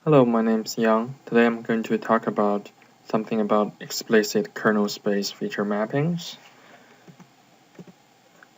Hello, my name is Yang. Today I'm going to talk about something about explicit kernel space feature mappings.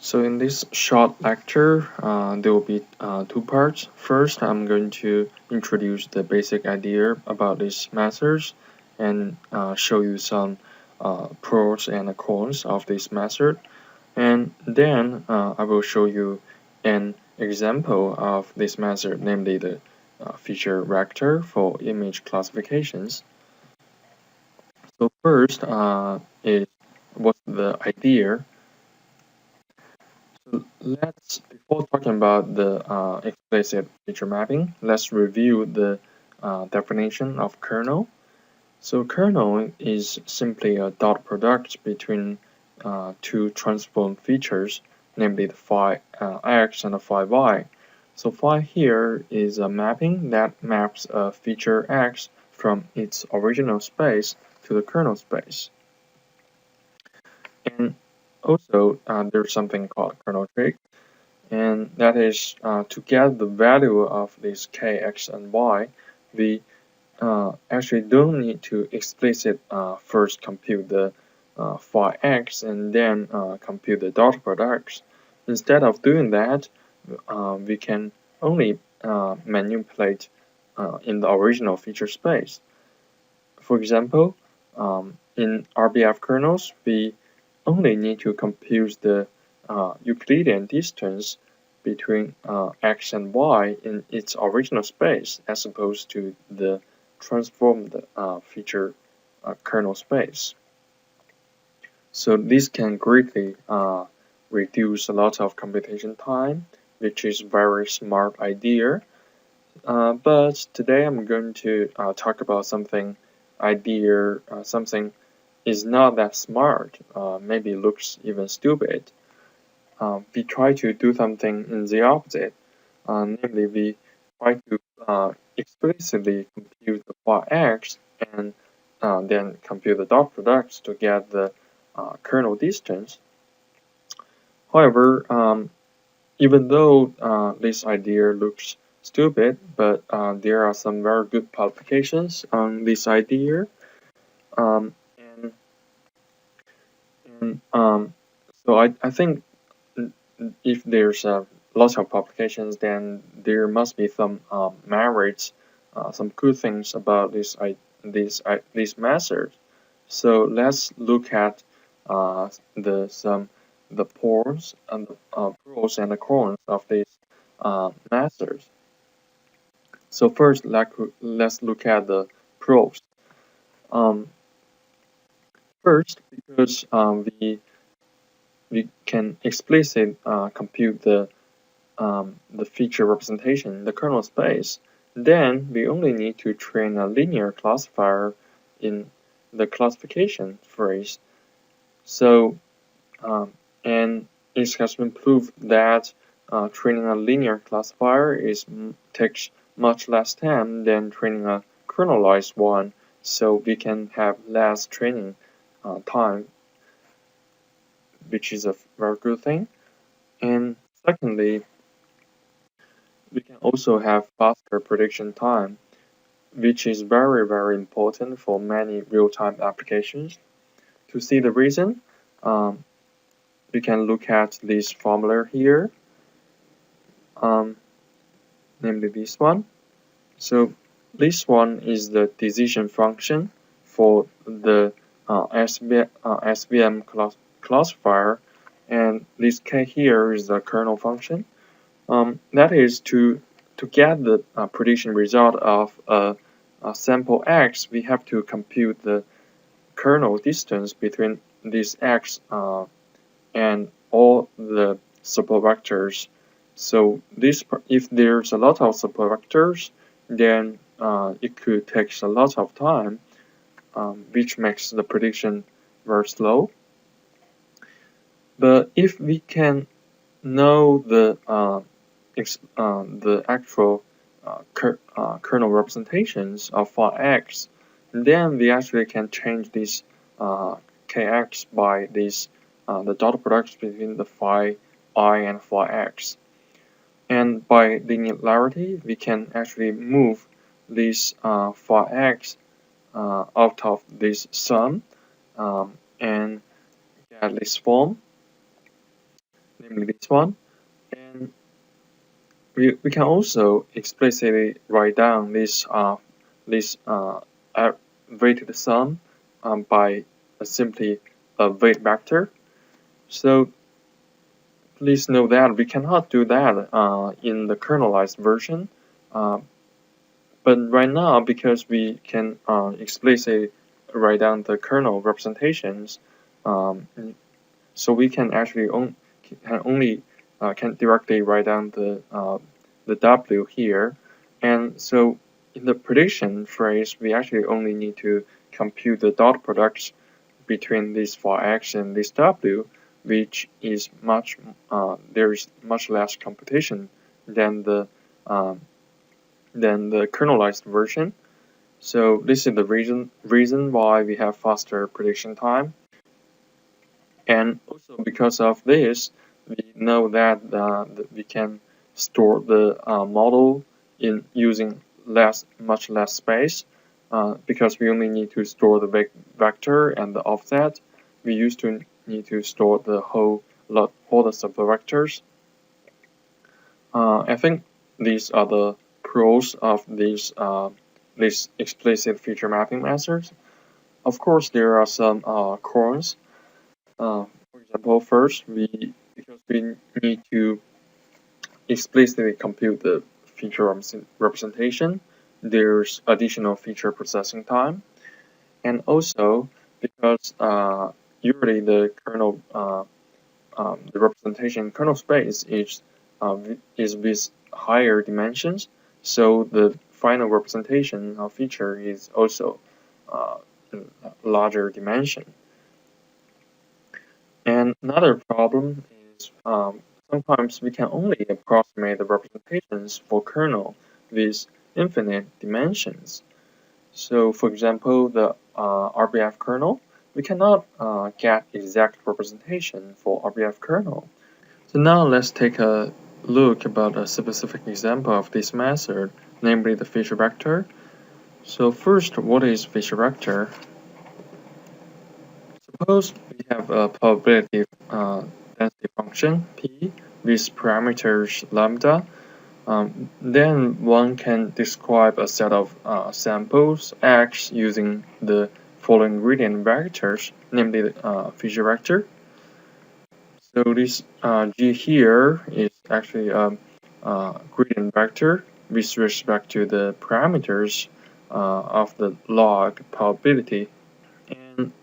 So in this short lecture, there will be two parts. First, I'm going to introduce the basic idea about these methods and show you some pros and cons of this method. And then I will show you an example of this method, namely the feature vector for image classifications. So first is what's the idea. So before talking about the explicit feature mapping, let's review the definition of kernel. So kernel is simply a dot product between two transform features, namely the phi x and the phi y. So phi here is a mapping that maps a feature x from its original space to the kernel space. And also, there's something called kernel trick, and that is to get the value of these k, x, and y, we actually don't need to explicit first compute the phi x and then compute the dot products. Instead of doing that, we can only manipulate in the original feature space. For example, in RBF kernels, we only need to compute the Euclidean distance between x and y in its original space as opposed to the transformed feature kernel space. So this can greatly reduce a lot of computation time, which is very smart idea. But today I'm going to talk about something something is not that smart, maybe looks even stupid. We try to do something in the opposite, namely we try to explicitly compute the phi x and then compute the dot products to get the kernel distance. However, even though this idea looks stupid, but there are some very good publications on this idea. Um, and so I think if there's lots of publications, then there must be some merits, some good things about this method. So let's look at the pros and the cons of this method. So first, let's look at the pros. Um, First, because we can explicitly compute the feature representation in the kernel space, then we only need to train a linear classifier in the classification phrase. So, and it has been proved that training a linear classifier takes much less time than training a kernelized one, so we can have less training time, which is a very good thing. And secondly, we can also have faster prediction time, which is very, very important for many real-time applications. To see the reason, um, we can look at this formula here, namely this one. So this one is the decision function for the SVM classifier, and this K here is the kernel function. That is to get the prediction result of a sample X, we have to compute the kernel distance between this X and all the supervectors. So if there's a lot of supervectors, then it could take a lot of time, which makes the prediction very slow. But if we can know the actual kernel representations of phi x, then we actually can change this kx by the dot products between the phi I and phi x. And by linearity, we can actually move this phi x out of this sum and get this form, namely this one. And we can also explicitly write down this weighted sum by simply a weight vector. So please know that we cannot do that in the kernelized version. But right now, because we can explicitly write down the kernel representations, so we can actually can directly write down the W here. And so in the prediction phrase, we actually only need to compute the dot products between this phi x and this W, which is there is much less computation than the kernelized version. So this is the reason why we have faster prediction time. And also because of this, we know that we can store the model in using much less space because we only need to store the vector and the offset. We used to need to store the all the subvectors. I think these are the pros of these explicit feature mapping methods. Of course, there are some cons. For example, first, because we need to explicitly compute the feature representation, there's additional feature processing time, and also because usually the kernel the representation kernel space is with higher dimensions, so the final representation of feature is also larger dimension. And another problem is sometimes we can only approximate the representations for kernel with infinite dimensions. So for example, the RBF kernel, we cannot get exact representation for RBF kernel. So now let's take a look about a specific example of this method, namely the feature vector. So first, what is feature vector? Suppose we have a probability density function P with parameters lambda. Then one can describe a set of samples X using the following gradient vectors, namely the feature vector. So this G here is actually a gradient vector with respect to the parameters of the log probability. And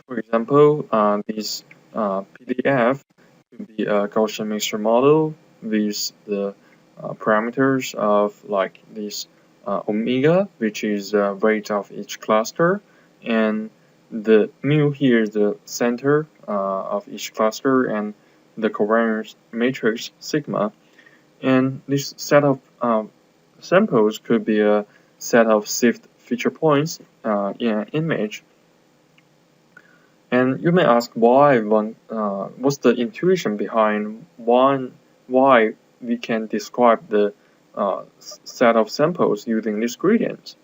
for example, this PDF could be a Gaussian mixture model with the parameters of like this omega, which is the weight of each cluster, and the mu here is the center of each cluster, and the covariance matrix sigma. And this set of samples could be a set of saved feature points in an image. And you may ask what's the intuition behind why we can describe the set of samples using this gradient.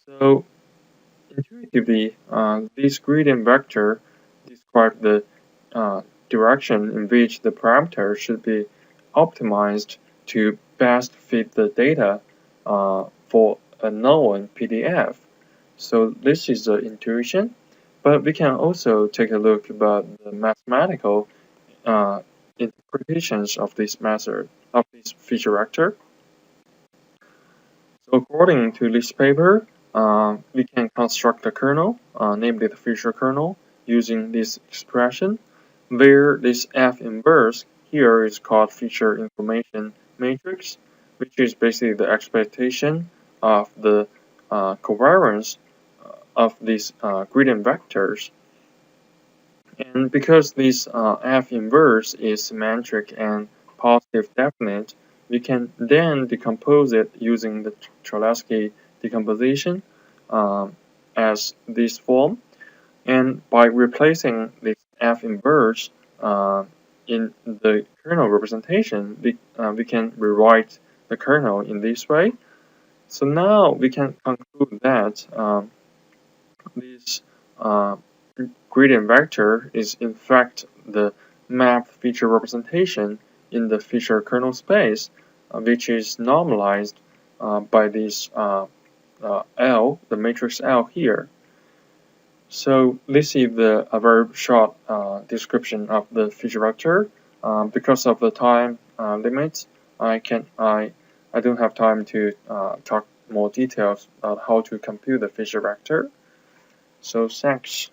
So intuitively, this gradient vector describes the direction in which the parameter should be optimized to best fit the data for a known PDF. So this is the intuition, but we can also take a look about the mathematical interpretations of this method, of this feature vector. So according to this paper, we can construct a kernel, namely the feature kernel, using this expression, where this F inverse here is called feature information matrix, which is basically the expectation of the covariance of these gradient vectors. And because this F inverse is symmetric and positive definite, we can then decompose it using the Cholesky decomposition as this form. And by replacing this F inverse in the kernel representation, we can rewrite the kernel in this way. So now we can conclude that this gradient vector is in fact the mapped feature representation in the feature kernel space, which is normalized by this L, the matrix L here. So this is a very short description of the feature vector. Because of the time limit, I don't have time to talk more details about how to compute the feature vector. So thanks.